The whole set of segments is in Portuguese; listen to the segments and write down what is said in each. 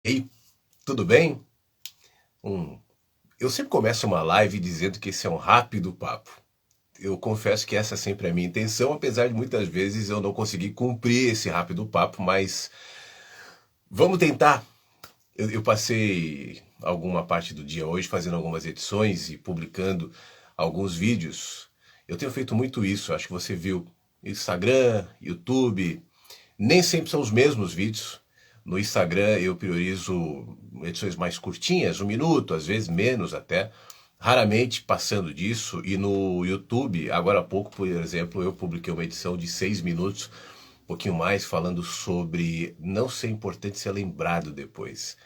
Ei, tudo bem? Hum, eu sempre começo uma live dizendo que esse é um rápido papo. Eu confesso que essa sempre é a minha intenção, apesar de muitas vezes eu não conseguir cumprir esse rápido papo, mas vamos tentar. Eu passei alguma parte do dia hoje fazendo algumas edições e publicando alguns vídeos. Eu tenho feito muito isso, acho que você viu. Instagram, YouTube, nem sempre são os mesmos vídeos. No Instagram eu priorizo edições mais curtinhas, 1 minuto, às vezes menos até, raramente passando disso. E no YouTube, agora há pouco, por exemplo, eu publiquei uma edição de 6 minutos, um pouquinho mais, falando sobre não ser importante ser lembrado depois.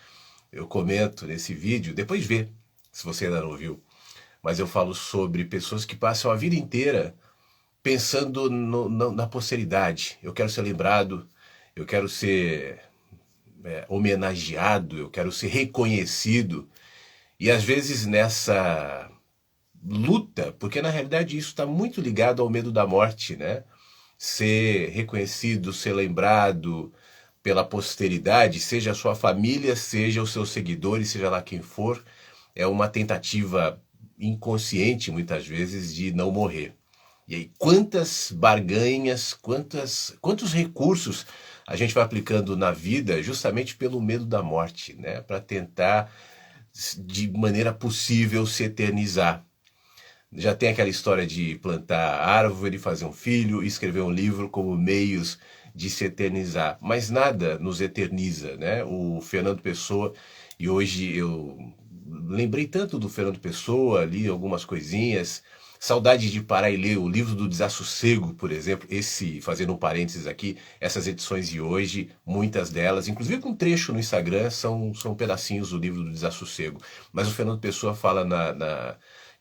Eu comento nesse vídeo, depois vê, se você ainda não viu, mas eu falo sobre pessoas que passam a vida inteira pensando na posteridade. Eu quero ser lembrado, eu quero ser homenageado, eu quero ser reconhecido. E às vezes nessa luta, porque na realidade isso está muito ligado ao medo da morte, né? Ser reconhecido, ser lembrado pela posteridade, seja a sua família, seja os seus seguidores, seja lá quem for, é uma tentativa inconsciente muitas vezes de não morrer. E aí, quantas barganhas, quantos recursos a gente vai aplicando na vida justamente pelo medo da morte, né? Para tentar, de maneira possível, se eternizar. Já tem aquela história de plantar árvore, fazer um filho, escrever um livro como meios de se eternizar. Mas nada nos eterniza, né? O Fernando Pessoa, e hoje eu lembrei tanto do Fernando Pessoa, li algumas coisinhas, saudade de parar e ler o livro do Desassossego, por exemplo, esse, fazendo um parênteses aqui, essas edições de hoje, muitas delas, inclusive com um trecho no Instagram, são pedacinhos do livro do Desassossego. Mas o Fernando Pessoa fala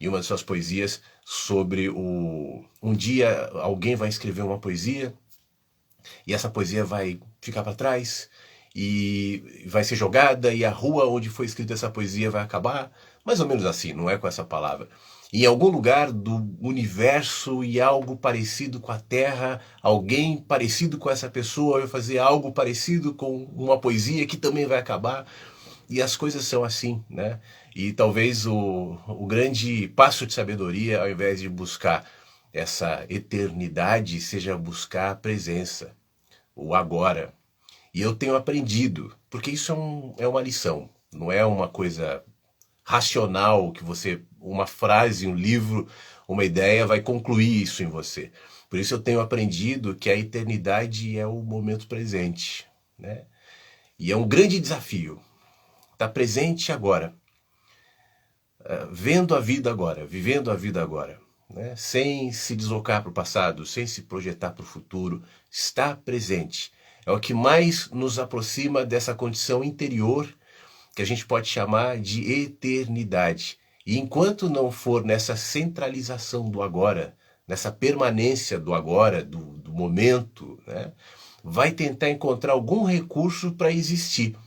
em uma de suas poesias sobre um dia alguém vai escrever uma poesia e essa poesia vai ficar para trás e vai ser jogada e a rua onde foi escrita essa poesia vai acabar, mais ou menos assim, não é com essa palavra. Em algum lugar do universo e algo parecido com a Terra, alguém parecido com essa pessoa vai fazer algo parecido com uma poesia que também vai acabar. E as coisas são assim, né? E talvez o grande passo de sabedoria, ao invés de buscar essa eternidade, seja buscar a presença, o agora. E eu tenho aprendido, porque isso é uma lição, não é uma coisa racional que você, uma frase, um livro, uma ideia vai concluir isso em você. Por isso eu tenho aprendido que a eternidade é o momento presente, né? E é um grande desafio estar presente agora, vendo a vida agora, vivendo a vida agora, né? Sem se deslocar para o passado, sem se projetar para o futuro, estar presente. É o que mais nos aproxima dessa condição interior que a gente pode chamar de eternidade. E enquanto não for nessa centralização do agora, nessa permanência do agora, do momento, né, vai tentar encontrar algum recurso para existir.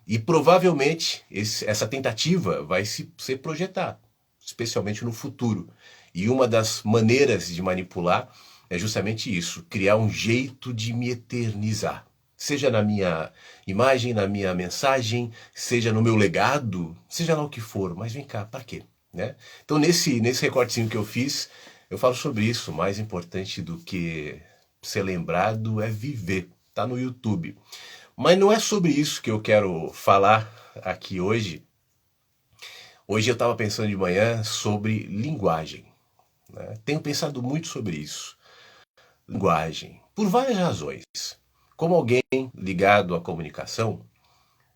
E provavelmente essa tentativa vai ser projetar, especialmente no futuro. E uma das maneiras de manipular é justamente isso, criar um jeito de me eternizar. Seja na minha imagem, na minha mensagem, seja no meu legado, seja lá o que for, mas vem cá, para quê? Né? Então, nesse recortezinho que eu fiz, eu falo sobre isso. Mais importante do que ser lembrado é viver. Tá no YouTube. Mas não é sobre isso que eu quero falar aqui hoje. Hoje eu estava pensando de manhã sobre linguagem, né? Tenho pensado muito sobre isso. Linguagem, por várias razões. Como alguém ligado à comunicação,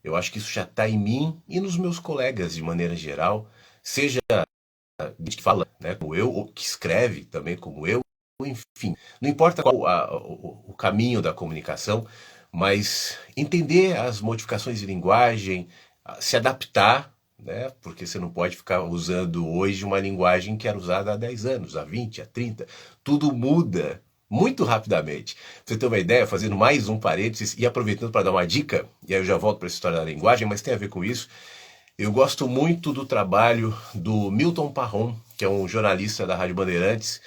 eu acho que isso já está em mim e nos meus colegas de maneira geral, seja gente que fala, né, como eu, ou que escreve também como eu, enfim, não importa qual o caminho da comunicação, mas entender as modificações de linguagem, se adaptar, né, porque você não pode ficar usando hoje uma linguagem que era usada há 10 anos, há 20, há 30. Tudo muda muito rapidamente. Pra você ter uma ideia, fazendo mais um parênteses e aproveitando para dar uma dica, e aí eu já volto para essa história da linguagem, mas tem a ver com isso. Eu gosto muito do trabalho do Milton Parron, que é um jornalista da Rádio Bandeirantes.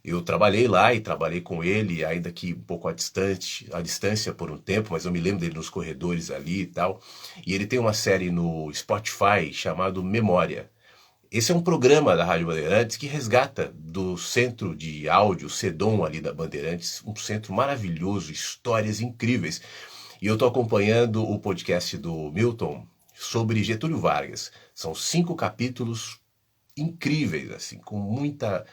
Eu trabalhei lá e trabalhei com ele, ainda que um pouco à distância por um tempo, mas eu me lembro dele nos corredores ali e tal. E ele tem uma série no Spotify chamado Memória. Esse é um programa da Rádio Bandeirantes que resgata do centro de áudio, CEDOM ali da Bandeirantes, um centro maravilhoso, histórias incríveis. E eu estou acompanhando o podcast do Milton sobre Getúlio Vargas. São 5 capítulos incríveis, assim, com muita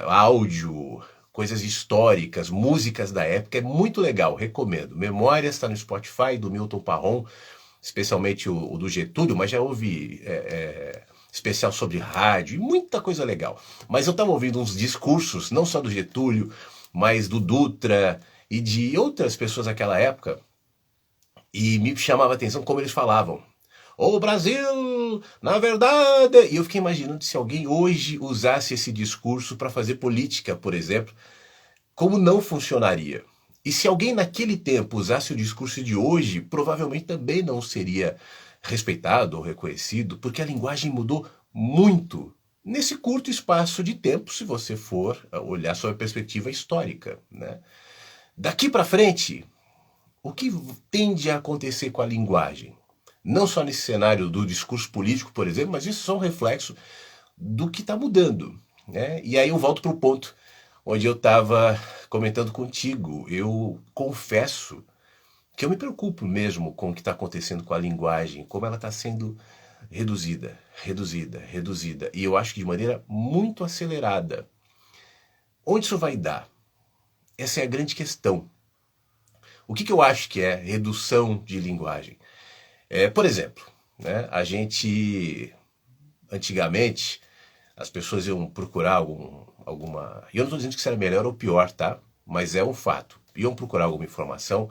áudio, coisas históricas, músicas da época. É muito legal, recomendo. Memórias está no Spotify do Milton Parron, especialmente o do Getúlio, mas já houve especial sobre rádio e muita coisa legal. Mas eu estava ouvindo uns discursos, não só do Getúlio, mas do Dutra e de outras pessoas daquela época, e me chamava a atenção como eles falavam. O Brasil, na verdade... E eu fiquei imaginando se alguém hoje usasse esse discurso para fazer política, por exemplo, como não funcionaria. E se alguém naquele tempo usasse o discurso de hoje, provavelmente também não seria respeitado ou reconhecido, porque a linguagem mudou muito nesse curto espaço de tempo, se você for olhar sob a perspectiva histórica, né? Daqui para frente, o que tende a acontecer com a linguagem? Não só nesse cenário do discurso político, por exemplo, mas isso é um reflexo do que está mudando, né? E aí eu volto para o ponto onde eu estava comentando contigo. Eu confesso que eu me preocupo mesmo com o que está acontecendo com a linguagem, como ela está sendo reduzida, reduzida, reduzida. E eu acho que de maneira muito acelerada. Onde isso vai dar? Essa é a grande questão. O que eu acho que é redução de linguagem? Por exemplo, né, antigamente, as pessoas iam procurar alguma... E eu não estou dizendo que isso era melhor ou pior, tá? Mas é um fato. Iam procurar alguma informação,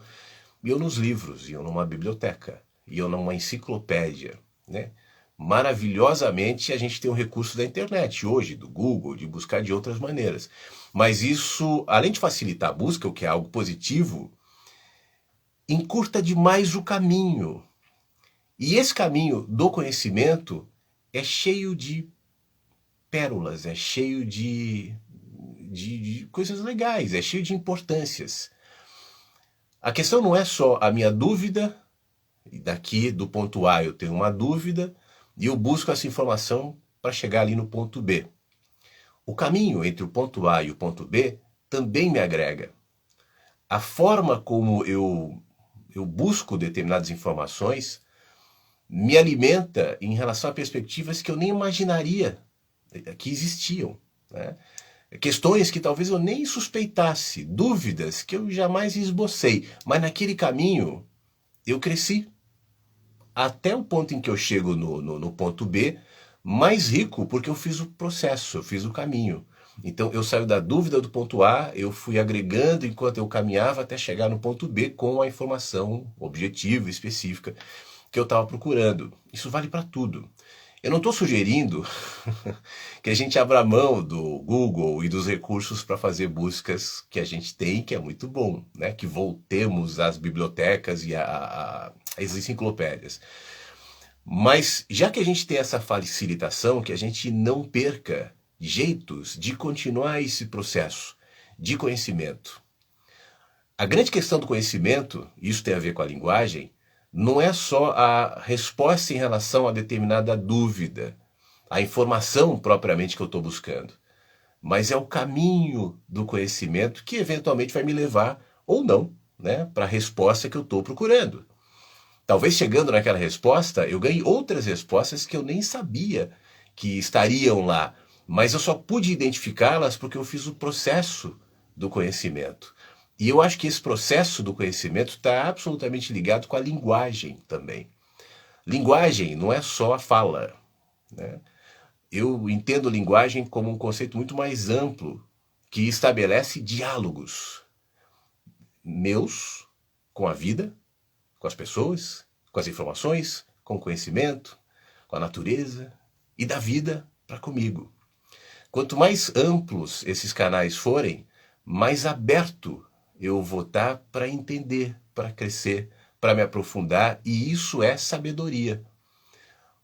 iam nos livros, iam numa biblioteca, iam numa enciclopédia, né? Maravilhosamente, a gente tem o recurso da internet hoje, do Google, de buscar de outras maneiras. Mas isso, além de facilitar a busca, o que é algo positivo, encurta demais o caminho. E esse caminho do conhecimento é cheio de pérolas, é cheio de coisas legais, é cheio de importâncias. A questão não é só a minha dúvida, daqui do ponto A eu tenho uma dúvida, e eu busco essa informação para chegar ali no ponto B. O caminho entre o ponto A e o ponto B também me agrega. A forma como eu busco determinadas informações me alimenta em relação a perspectivas que eu nem imaginaria que existiam, né? Questões que talvez eu nem suspeitasse, dúvidas que eu jamais esbocei, mas naquele caminho eu cresci até o ponto em que eu chego no ponto B, mais rico, porque eu fiz o processo, eu fiz o caminho. Então eu saio da dúvida do ponto A, eu fui agregando enquanto eu caminhava até chegar no ponto B com a informação objetiva, específica que eu estava procurando. Isso vale para tudo. Eu não estou sugerindo que a gente abra mão do Google e dos recursos para fazer buscas que a gente tem, que é muito bom, né? Que voltemos às bibliotecas e às enciclopédias. Mas já que a gente tem essa facilitação, que a gente não perca jeitos de continuar esse processo de conhecimento. A grande questão do conhecimento, isso tem a ver com a linguagem, não é só a resposta em relação a determinada dúvida, a informação propriamente que eu estou buscando, mas é o caminho do conhecimento que eventualmente vai me levar, ou não, né, para a resposta que eu estou procurando. Talvez chegando naquela resposta, eu ganhe outras respostas que eu nem sabia que estariam lá, mas eu só pude identificá-las porque eu fiz o processo do conhecimento. E eu acho que esse processo do conhecimento está absolutamente ligado com a linguagem também. Linguagem não é só a fala, né? Eu entendo linguagem como um conceito muito mais amplo, que estabelece diálogos meus com a vida, com as pessoas, com as informações, com o conhecimento, com a natureza e da vida para comigo. Quanto mais amplos esses canais forem, mais aberto eu vou estar para entender, para crescer, para me aprofundar, e isso é sabedoria.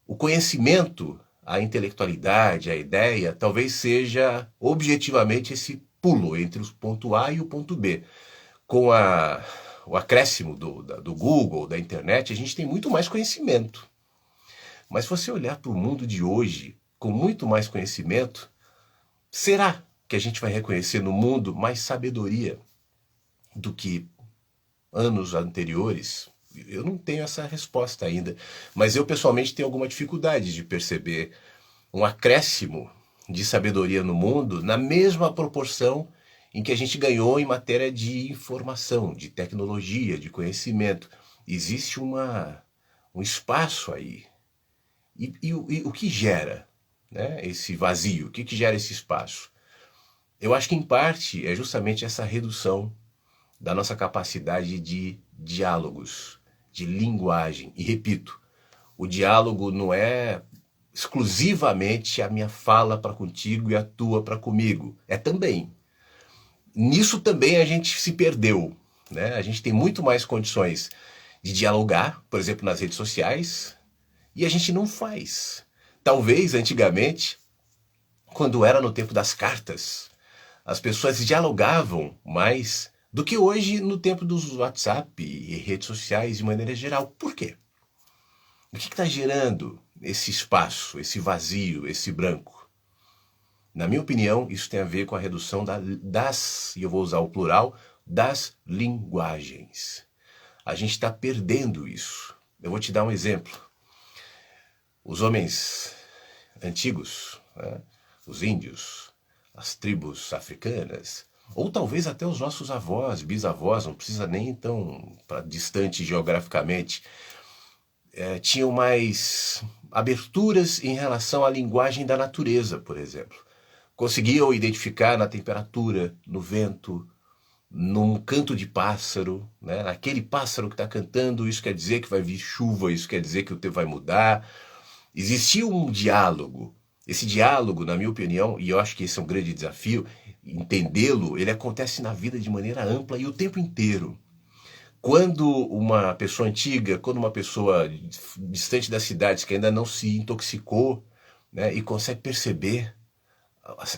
O conhecimento, a intelectualidade, a ideia, talvez seja objetivamente esse pulo entre o ponto A e o ponto B. Com o acréscimo do Google, da internet, a gente tem muito mais conhecimento. Mas se você olhar para o mundo de hoje, com muito mais conhecimento, será que a gente vai reconhecer no mundo mais sabedoria do que anos anteriores? Eu não tenho essa resposta ainda, mas eu pessoalmente tenho alguma dificuldade de perceber um acréscimo de sabedoria no mundo na mesma proporção em que a gente ganhou em matéria de informação, de tecnologia, de conhecimento. Existe um espaço aí. E o que gera, né, esse vazio? O que gera esse espaço? Eu acho que, em parte, é justamente essa redução da nossa capacidade de diálogos, de linguagem. E repito, o diálogo não é exclusivamente a minha fala para contigo e a tua para comigo. É também. Nisso também a gente se perdeu, né? A gente tem muito mais condições de dialogar, por exemplo, nas redes sociais, e a gente não faz. Talvez, antigamente, quando era no tempo das cartas, as pessoas dialogavam mais do que hoje no tempo dos WhatsApp e redes sociais de maneira geral. Por quê? O que está gerando esse espaço, esse vazio, esse branco? Na minha opinião, isso tem a ver com a redução e eu vou usar o plural, das linguagens. A gente está perdendo isso. Eu vou te dar um exemplo. Os homens antigos, né, os índios, as tribos africanas, ou talvez até os nossos avós, bisavós, não precisa nem tão distante geograficamente, tinham mais aberturas em relação à linguagem da natureza, por exemplo. Conseguiam identificar na temperatura, no vento, num canto de pássaro, né? Aquele pássaro que está cantando, isso quer dizer que vai vir chuva, isso quer dizer que o tempo vai mudar. Existia um diálogo. Esse diálogo, na minha opinião, e eu acho que esse é um grande desafio, entendê-lo, ele acontece na vida de maneira ampla e o tempo inteiro. Quando uma pessoa antiga, quando uma pessoa distante das cidades que ainda não se intoxicou, né, e consegue perceber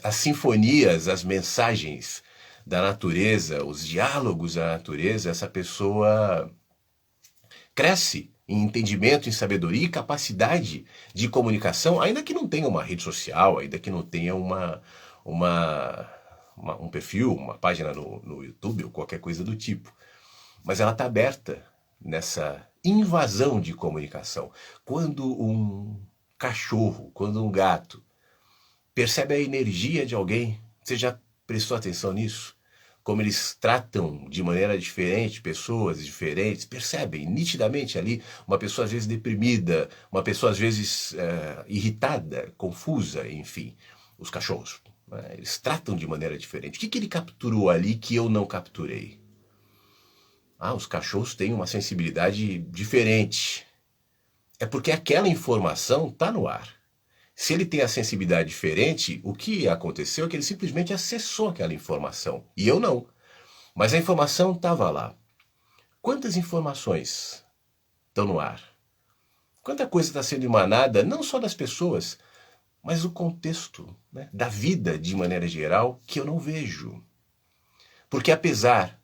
as sinfonias, as mensagens da natureza, os diálogos da natureza, essa pessoa cresce em entendimento, em sabedoria e capacidade de comunicação, ainda que não tenha uma rede social, ainda que não tenha um perfil, uma página no YouTube ou qualquer coisa do tipo. Mas ela está aberta nessa invasão de comunicação. Quando um cachorro, quando um gato percebe a energia de alguém, você já prestou atenção nisso? Como eles tratam de maneira diferente pessoas diferentes, percebem nitidamente ali uma pessoa às vezes deprimida, uma pessoa às vezes irritada, confusa, enfim, os cachorros, né? Eles tratam de maneira diferente. O que ele capturou ali que eu não capturei? Os cachorros têm uma sensibilidade diferente. É porque aquela informação está no ar. Se ele tem a sensibilidade diferente, o que aconteceu é que ele simplesmente acessou aquela informação. E eu não. Mas a informação estava lá. Quantas informações estão no ar? Quanta coisa está sendo emanada, não só das pessoas, mas do contexto, né, da vida de maneira geral, que eu não vejo. Porque apesar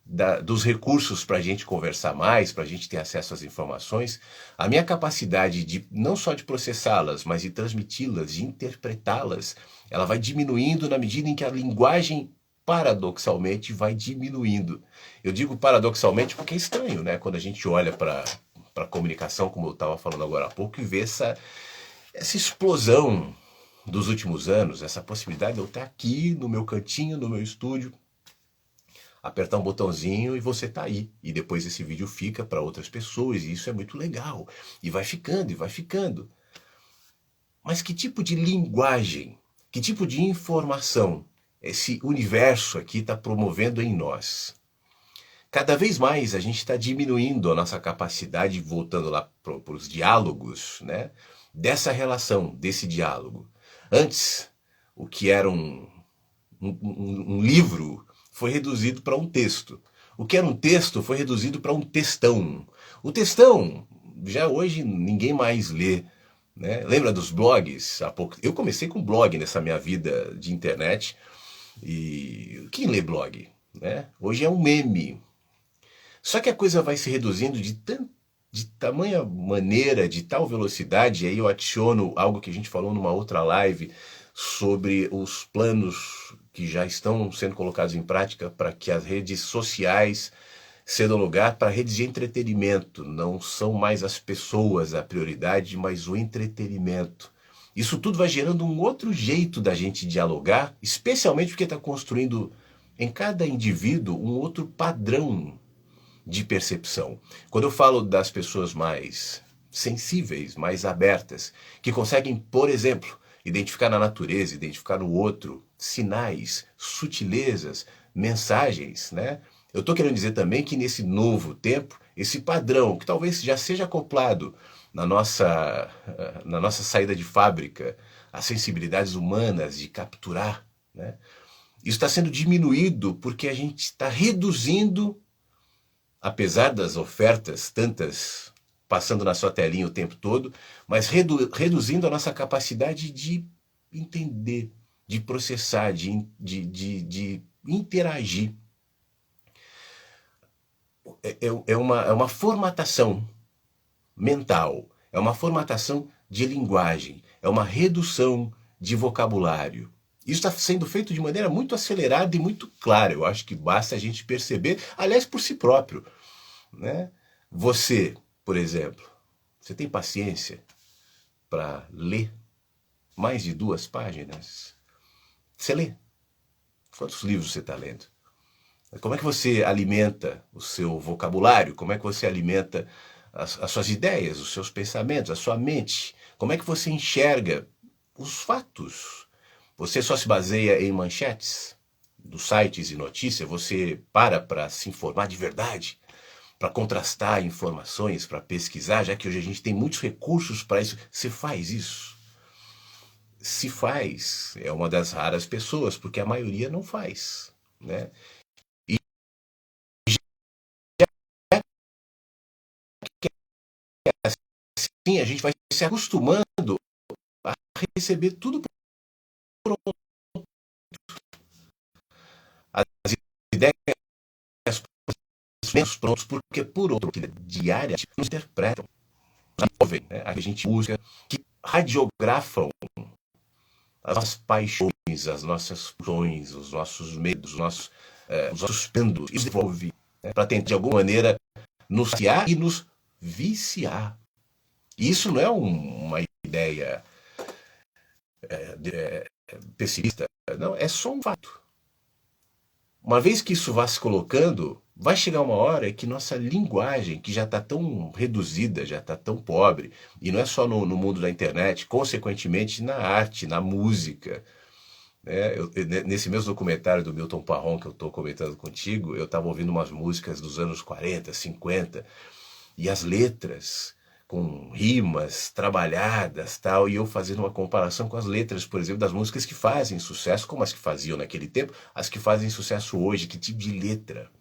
dos recursos para a gente conversar mais, para a gente ter acesso às informações, a minha capacidade de não só de processá-las, mas de transmiti-las, de interpretá-las, ela vai diminuindo na medida em que a linguagem, paradoxalmente, vai diminuindo. Eu digo paradoxalmente porque é estranho, né? Quando a gente olha para a comunicação, como eu estava falando agora há pouco, e vê essa explosão dos últimos anos, essa possibilidade de eu estar aqui no meu cantinho, no meu estúdio, apertar um botãozinho e você tá aí. E depois esse vídeo fica para outras pessoas e isso é muito legal. E vai ficando, e vai ficando. Mas que tipo de linguagem, que tipo de informação esse universo aqui está promovendo em nós? Cada vez mais a gente está diminuindo a nossa capacidade, voltando lá para os diálogos, né? Dessa relação, desse diálogo. Antes, o que era um livro foi reduzido para um texto. O que era um texto foi reduzido para um textão. O textão, já hoje ninguém mais lê, né? Lembra dos blogs? Há pouco... Eu comecei com blog nessa minha vida de internet. E quem lê blog? Né? Hoje é um meme. Só que a coisa vai se reduzindo de tamanha maneira, de tal velocidade, e aí eu adiciono algo que a gente falou numa outra live sobre os planos que já estão sendo colocados em prática para que as redes sociais sejam lugar para redes de entretenimento. Não são mais as pessoas a prioridade, mas o entretenimento. Isso tudo vai gerando um outro jeito da gente dialogar, especialmente porque está construindo em cada indivíduo um outro padrão de percepção. Quando eu falo das pessoas mais sensíveis, mais abertas, que conseguem, por exemplo, identificar na natureza, identificar no outro sinais, sutilezas, mensagens, né? Eu estou querendo dizer também que nesse novo tempo, esse padrão, que talvez já seja acoplado na nossa saída de fábrica, as sensibilidades humanas de capturar, né? Isso está sendo diminuído porque a gente está reduzindo, apesar das ofertas tantas passando na sua telinha o tempo todo, mas reduzindo a nossa capacidade de entender, de processar, de interagir. É uma formatação mental, é uma formatação de linguagem, é uma redução de vocabulário. Isso está sendo feito de maneira muito acelerada e muito clara. Eu acho que basta a gente perceber, aliás, por si próprio, né? Você, por exemplo, você tem paciência para ler mais de 2 páginas? Você lê? Quantos livros você está lendo? Como é que você alimenta o seu vocabulário? Como é que você alimenta as suas ideias, os seus pensamentos, a sua mente? Como é que você enxerga os fatos? Você só se baseia em manchetes dos sites e notícias? Você para se informar de verdade? Para contrastar informações, para pesquisar, já que hoje a gente tem muitos recursos para isso. Você faz isso? Se faz, é uma das raras pessoas, porque a maioria não faz, né? E assim a gente vai se acostumando a receber tudo pronto. As ideias menos prontos, porque por outro, que diária nos interpretam, né? A gente busca, que radiografam as nossas paixões, as nossas pulsões, os nossos medos, os nossos pêndulos, e desenvolve, né, para tentar de alguma maneira nos viciar e nos viciar. E isso não é uma ideia pessimista, não, é só um fato. Uma vez que isso vá se colocando, vai chegar uma hora que nossa linguagem, que já está tão reduzida, já está tão pobre, e não é só no mundo da internet, consequentemente na arte, na música, né? Nesse mesmo documentário do Milton Parron que eu estou comentando contigo, eu estava ouvindo umas músicas dos anos 40, 50, e as letras com rimas trabalhadas, tal, e eu fazendo uma comparação com as letras, por exemplo, das músicas que fazem sucesso, como as que faziam naquele tempo, as que fazem sucesso hoje, que tipo de letra?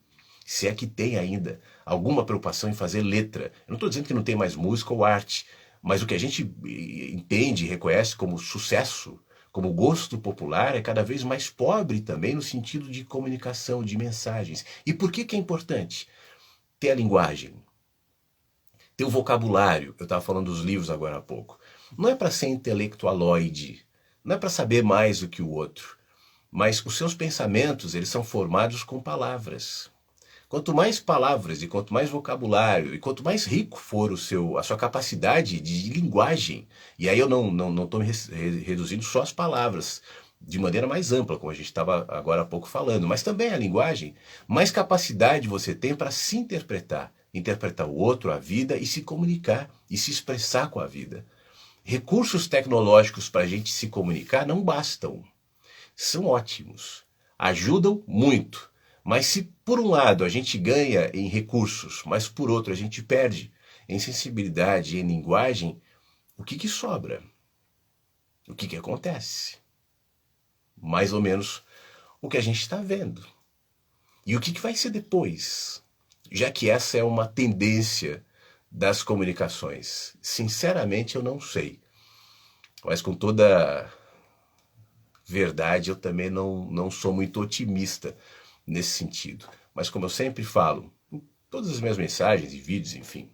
Se é que tem ainda alguma preocupação em fazer letra. Eu não estou dizendo que não tem mais música ou arte, mas o que a gente entende e reconhece como sucesso, como gosto popular, é cada vez mais pobre também no sentido de comunicação, de mensagens. E por que é importante ter a linguagem? Ter o vocabulário, eu estava falando dos livros agora há pouco. Não é para ser intelectualoide, não é para saber mais do que o outro, mas os seus pensamentos, eles são formados com palavras. Quanto mais palavras e quanto mais vocabulário e quanto mais rico for a sua capacidade de linguagem, e aí eu não estou reduzindo só as palavras, de maneira mais ampla, como a gente estava agora há pouco falando, mas também a linguagem, mais capacidade você tem para se interpretar o outro, a vida, e se comunicar e se expressar com a vida. Recursos tecnológicos para a gente se comunicar não bastam. São ótimos, ajudam muito. Mas se por um lado a gente ganha em recursos, mas por outro a gente perde em sensibilidade, em linguagem, o que sobra? O que acontece? Mais ou menos o que a gente está vendo. E o que vai ser depois? Já que essa é uma tendência das comunicações. Sinceramente, eu não sei. Mas com toda verdade, eu também não sou muito otimista nesse sentido. Mas como eu sempre falo, em todas as minhas mensagens e vídeos, enfim,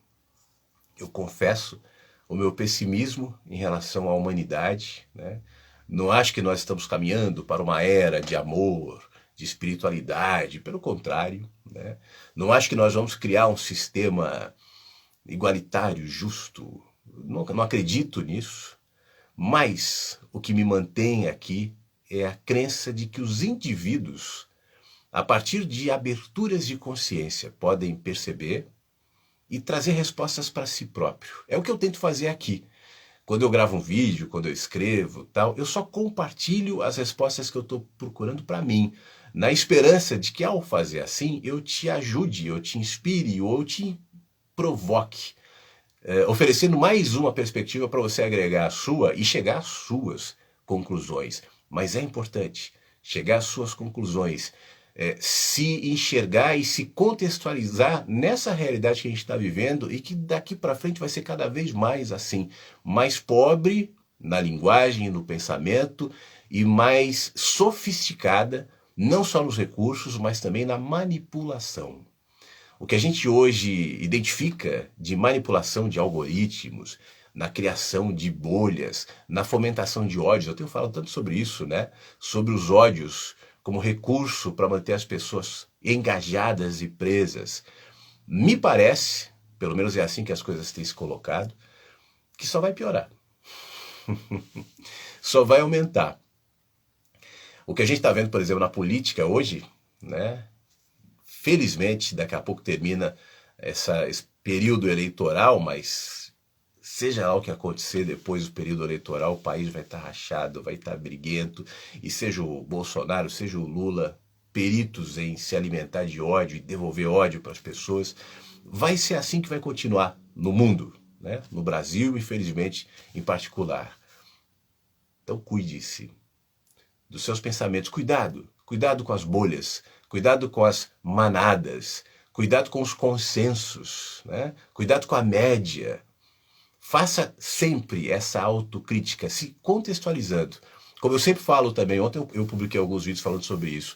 eu confesso o meu pessimismo em relação à humanidade, né? Não acho que nós estamos caminhando para uma era de amor, de espiritualidade, pelo contrário, né? Não acho que nós vamos criar um sistema igualitário, justo. Não acredito nisso. Mas o que me mantém aqui é a crença de que os indivíduos, a partir de aberturas de consciência, podem perceber e trazer respostas para si próprio. É o que eu tento fazer aqui. Quando eu gravo um vídeo, quando eu escrevo, tal, eu só compartilho as respostas que eu estou procurando para mim, na esperança de que ao fazer assim, eu te ajude, eu te inspire ou eu te provoque, oferecendo mais uma perspectiva para você agregar a sua e chegar às suas conclusões. Mas é importante chegar às suas conclusões, se enxergar e se contextualizar nessa realidade que a gente está vivendo e que daqui para frente vai ser cada vez mais assim, mais pobre na linguagem e no pensamento e mais sofisticada, não só nos recursos, mas também na manipulação. O que a gente hoje identifica de manipulação de algoritmos, na criação de bolhas, na fomentação de ódios, eu tenho falado tanto sobre isso, né? Sobre os ódios como recurso para manter as pessoas engajadas e presas. Me parece, pelo menos é assim que as coisas têm se colocado, que só vai piorar. Só vai aumentar. O que a gente está vendo, por exemplo, na política hoje, né? Felizmente, daqui a pouco termina esse período eleitoral, mas seja lá o que acontecer depois do período eleitoral, o país vai estar rachado, vai estar briguento, e seja o Bolsonaro, seja o Lula, peritos em se alimentar de ódio e devolver ódio para as pessoas, vai ser assim que vai continuar no mundo, né? No Brasil, infelizmente, em particular. Então cuide-se dos seus pensamentos, cuidado com as bolhas, cuidado com as manadas, cuidado com os consensos, né? Cuidado com a média. Faça sempre essa autocrítica, se contextualizando. Como eu sempre falo também, ontem eu publiquei alguns vídeos falando sobre isso.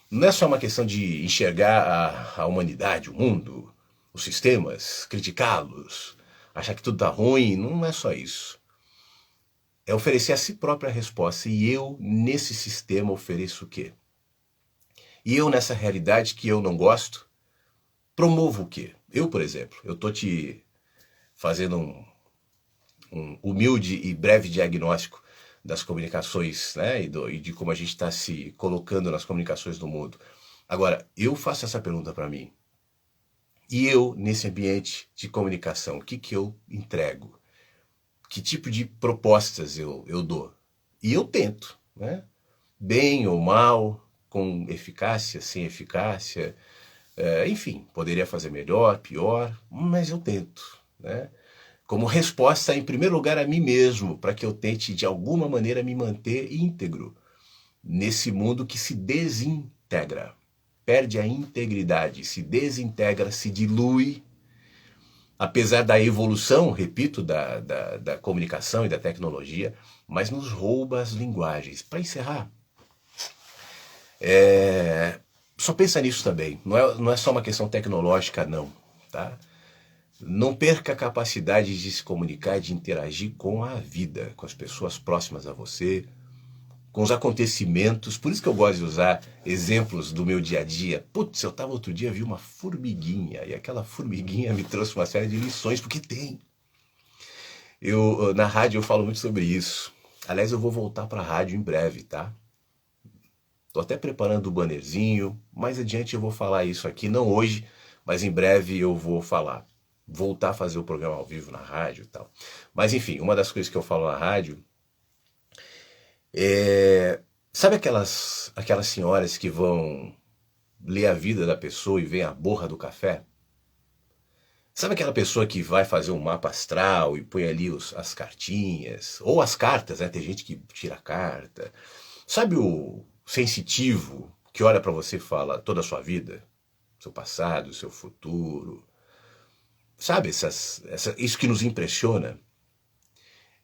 Não é só uma questão de enxergar a humanidade, o mundo, os sistemas, criticá-los, achar que tudo está ruim, não é só isso. É oferecer a si própria a resposta. E eu, nesse sistema, ofereço o quê? E eu, nessa realidade que eu não gosto, promovo o quê? Eu, por exemplo, eu estou te fazendo um humilde e breve diagnóstico das comunicações, né? E de como a gente está se colocando nas comunicações do mundo. Agora, eu faço essa pergunta para mim. E eu, nesse ambiente de comunicação, o que eu entrego? Que tipo de propostas eu dou? E eu tento, né? Bem ou mal, com eficácia, sem eficácia, enfim, poderia fazer melhor, pior, mas eu tento, né? Como resposta, em primeiro lugar, a mim mesmo, para que eu tente, de alguma maneira, me manter íntegro nesse mundo que se desintegra, perde a integridade, se desintegra, se dilui, apesar da evolução, repito, da comunicação e da tecnologia, mas nos rouba as linguagens. Para encerrar, só pensa nisso também. Não é só uma questão tecnológica, não. Tá? Não perca a capacidade de se comunicar e de interagir com a vida, com as pessoas próximas a você, com os acontecimentos. Por isso que eu gosto de usar exemplos do meu dia a dia. Putz, eu estava outro dia, vi uma formiguinha, e aquela formiguinha me trouxe uma série de lições, porque tem. Na rádio eu falo muito sobre isso. Aliás, eu vou voltar para a rádio em breve, tá? Tô até preparando o bannerzinho, mais adiante eu vou falar isso aqui, não hoje, mas em breve eu vou falar. Voltar a fazer o programa ao vivo na rádio e tal. Mas enfim, uma das coisas que eu falo na rádio sabe aquelas senhoras que vão ler a vida da pessoa e vem a borra do café? Sabe aquela pessoa que vai fazer um mapa astral e põe ali as cartinhas? Ou as cartas, né? Tem gente que tira a carta. Sabe o sensitivo que olha para você e fala toda a sua vida? Seu passado, seu futuro. Sabe isso que nos impressiona?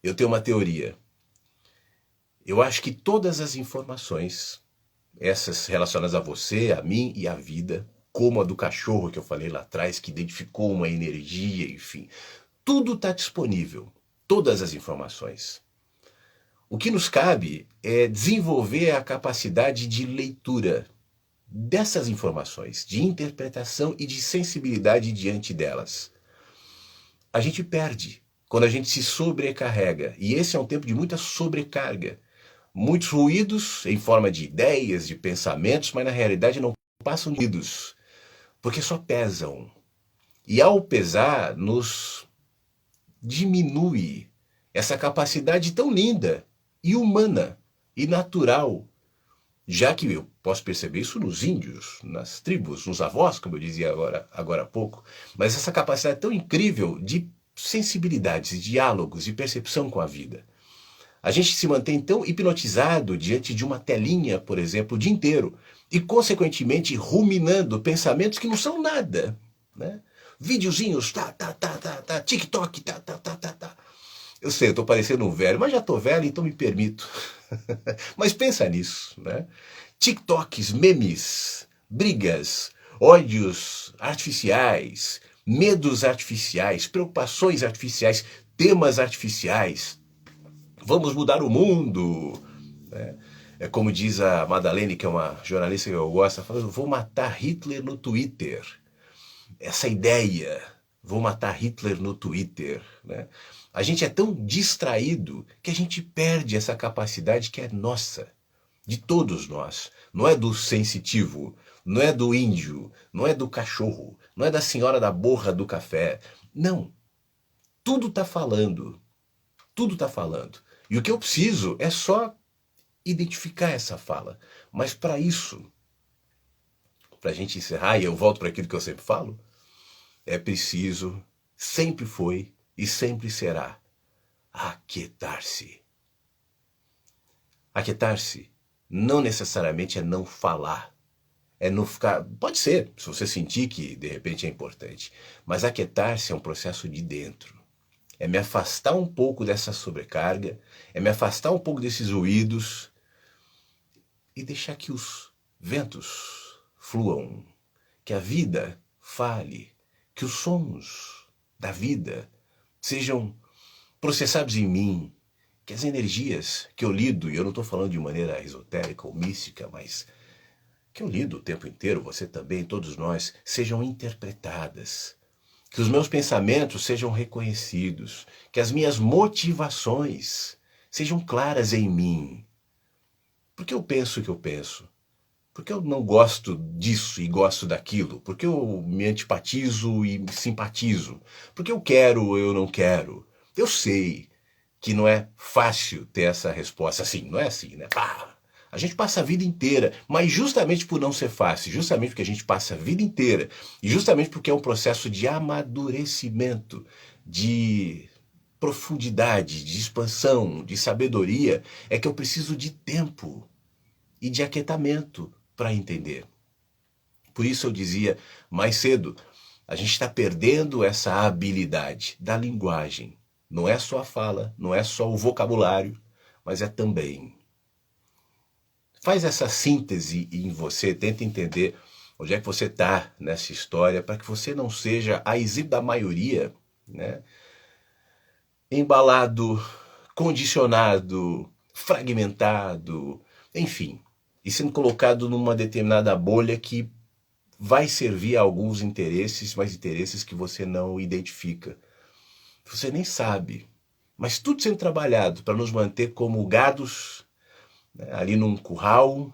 Eu tenho uma teoria. Eu acho que todas as informações, essas relacionadas a você, a mim e à vida, como a do cachorro que eu falei lá atrás, que identificou uma energia, enfim, tudo está disponível, todas as informações. O que nos cabe é desenvolver a capacidade de leitura dessas informações, de interpretação e de sensibilidade diante delas. A gente perde quando a gente se sobrecarrega, e esse é um tempo de muita sobrecarga. Muitos ruídos em forma de ideias, de pensamentos, mas na realidade não passam de ruídos, porque só pesam. E ao pesar, nos diminui essa capacidade tão linda e humana e natural, já que eu posso perceber isso nos índios, nas tribos, nos avós, como eu dizia agora há pouco, mas essa capacidade tão incrível de sensibilidades, diálogos e percepção com a vida. A gente se mantém tão hipnotizado diante de uma telinha, por exemplo, o dia inteiro, e consequentemente ruminando pensamentos que não são nada, né? Videozinhos, TikTok, Eu sei, eu tô parecendo um velho, mas já tô velho, então me permito. Mas pensa nisso, né? TikToks, memes, brigas, ódios artificiais, medos artificiais, preocupações artificiais, temas artificiais. Vamos mudar o mundo, né? É como diz a Madalene, que é uma jornalista que eu gosto, falando, vou matar Hitler no Twitter. Essa ideia, vou matar Hitler no Twitter, né? A gente é tão distraído que a gente perde essa capacidade que é nossa, de todos nós. Não é do sensitivo, não é do índio, não é do cachorro, não é da senhora da borra do café. Não. Tudo está falando. Tudo está falando. E o que eu preciso é só identificar essa fala. Mas para isso, para a gente encerrar, e eu volto para aquilo que eu sempre falo, é preciso, sempre foi e sempre será, aquietar-se. Aquietar-se não necessariamente é não falar, é não ficar... Pode ser, se você sentir que de repente é importante, mas aquietar-se é um processo de dentro. É me afastar um pouco dessa sobrecarga, é me afastar um pouco desses ruídos e deixar que os ventos fluam, que a vida fale, que os sons da vida sejam processados em mim, que as energias que eu lido, e eu não estou falando de maneira esotérica ou mística, mas que eu lido o tempo inteiro, você também, todos nós, sejam interpretadas, que os meus pensamentos sejam reconhecidos, que as minhas motivações sejam claras em mim. Por que eu penso o que eu penso? Por que eu não gosto disso e gosto daquilo? Por que eu me antipatizo e me simpatizo? Por que eu quero ou eu não quero? Eu sei que não é fácil ter essa resposta assim, não é assim, né? Pá! A gente passa a vida inteira, mas justamente por não ser fácil, justamente porque a gente passa a vida inteira, e justamente porque é um processo de amadurecimento, de profundidade, de expansão, de sabedoria, é que eu preciso de tempo e de aquietamento para entender. Por isso eu dizia mais cedo, a gente está perdendo essa habilidade da linguagem. Não é só a fala, não é só o vocabulário, mas é também. Faz essa síntese em você, tenta entender onde é que você está nessa história, para que você não seja a exemplo da maioria, né? Embalado, condicionado, fragmentado, enfim, e sendo colocado numa determinada bolha que vai servir a alguns interesses, mas interesses que você não identifica. Você nem sabe. Mas tudo sendo trabalhado para nos manter como gados, né, ali num curral,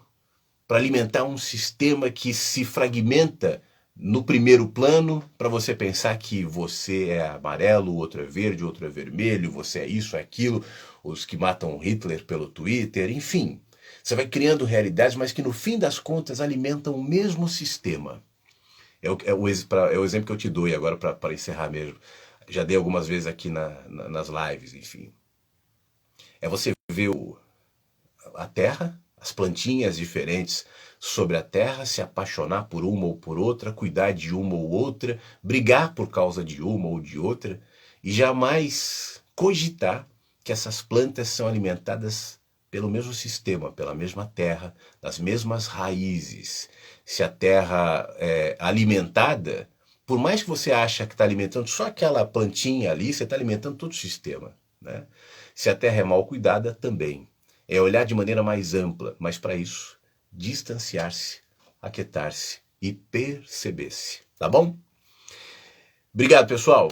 para alimentar um sistema que se fragmenta no primeiro plano, para você pensar que você é amarelo, o outro é verde, o outro é vermelho, você é isso, é aquilo, os que matam Hitler pelo Twitter, enfim. Você vai criando realidades, mas que no fim das contas alimentam o mesmo sistema. É o exemplo que eu te dou e agora para encerrar mesmo. Já dei algumas vezes aqui nas lives, enfim. É você ver a terra, as plantinhas diferentes sobre a terra, se apaixonar por uma ou por outra, cuidar de uma ou outra, brigar por causa de uma ou de outra, e jamais cogitar que essas plantas são alimentadas pelo mesmo sistema, pela mesma terra, nas mesmas raízes. Se a terra é alimentada, por mais que você ache que está alimentando só aquela plantinha ali, você está alimentando todo o sistema, né? Se a terra é mal cuidada, também. É olhar de maneira mais ampla, mas para isso, distanciar-se, aquietar-se e perceber-se, tá bom? Obrigado, pessoal.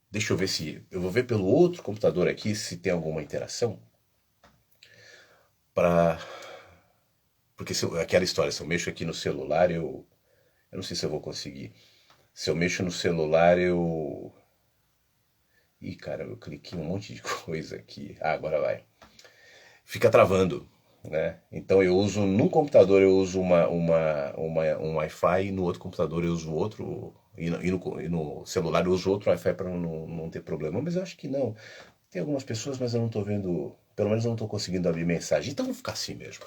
Deixa eu ver se... Eu vou ver pelo outro computador aqui se tem alguma interação. Porque aquela história, se eu mexo aqui no celular, eu não sei se eu vou conseguir. Se eu mexo no celular, eu... Ih, cara, eu cliquei um monte de coisa aqui. Ah, agora vai. Fica travando, né? Então eu uso, num computador eu uso um Wi-Fi, e no outro computador eu uso outro, e no celular eu uso outro Wi-Fi para não ter problema. Mas eu acho que não. Tem algumas pessoas, mas eu não estou vendo, pelo menos eu não estou conseguindo abrir mensagem. Então vou ficar assim mesmo.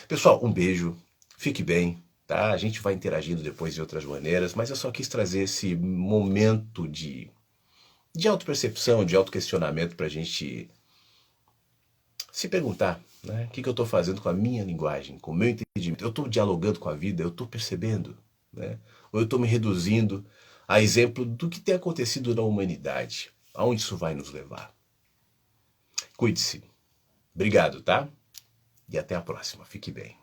Pessoal, um beijo, fique bem, tá? A gente vai interagindo depois de outras maneiras, mas eu só quis trazer esse momento de autopercepção, de autoquestionamento para a gente se perguntar, né? O que eu estou fazendo com a minha linguagem, com o meu entendimento? Eu estou dialogando com a vida, eu estou percebendo, né? Ou eu estou me reduzindo a exemplo do que tem acontecido na humanidade? Aonde isso vai nos levar? Cuide-se. Obrigado, tá? E até a próxima. Fique bem.